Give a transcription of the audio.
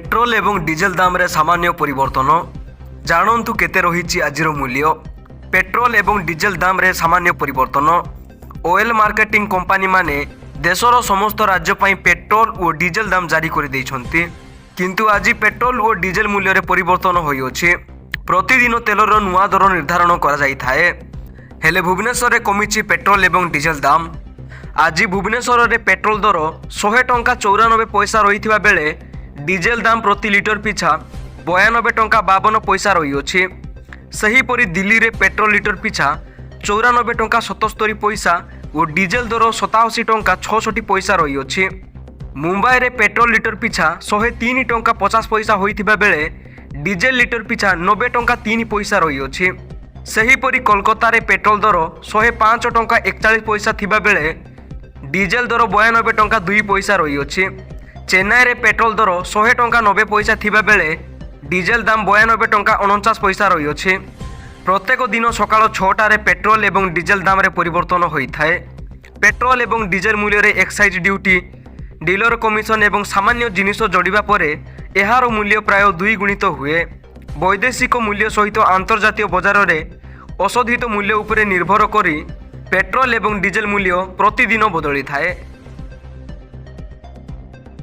Petrol एवं diesel दाम रे सामान्य परिवर्तन जानतु केते रही आज मूल्य। पेट्रोल एवं डीजेल दाम रे सामान्य परिवर्तन। ऑयल मार्केटिंग कंपनी माने देशर समस्त राज्य पई पेट्रोल और डीजेल दाम जारी कर देइछंती, किंतु आज पेट्रोल और डीजेल मूल्य रे परिवर्तन होइछि। प्रतिदिन तेलर नुआ दर निर्धारण करा जाई थाए, हेले भुवनेश्वर रे कमिछि पेट्रोल एवं डीजेल दाम। आज भुवनेश्वर रे पेट्रोल दर 100 टंका 94 पैसा रही बेले डीजेल दाम प्रति लिटर पिछा 92 टंका 52 पैसा रही। सेहीपरि दिल्ली रे पेट्रोल लिटर पिछा 94 टंका 77 पैसा और डीजेल दर 87 टंका 66 पैसा रही। मुंबई रे पेट्रोल लिटर पिछा 103 टंका 50 पैसा होइथिबा बेले डीजेल लिटर पिछा 90 टंका 3 पैसा रही। सेहीपरि कोलकाता रे पेट्रोल दर 105 टंका 41 पैसा थिबा बेले डीजेल दर 92 टंका 2 पैसा रही। चेन्नई रे पेट्रोल दर 100 टंका 90 पैसा थिबा बेले डीजेल दाम 92 टंका 49 पैसा रही। प्रत्येक दिन सकाळ 6टा रे पेट्रोल एवं डीजेल दाम रे परिवर्तन होइथाए। पेट्रोल एवं डीजेल मूल्य रे एक्साइज ड्यूटी, डीलर कमिशन एवं सामान्य जिनिस जोड़िबा परे एहार मूल्य प्राय 2 गुणित हुए। वैदेशिक मूल्य सहित अंतर्जातीय बजार रे अशोधित मूल्य उपरे निर्भर करी पेट्रोल एवं डीजेल मूल्य प्रतिदिन बदली थाए।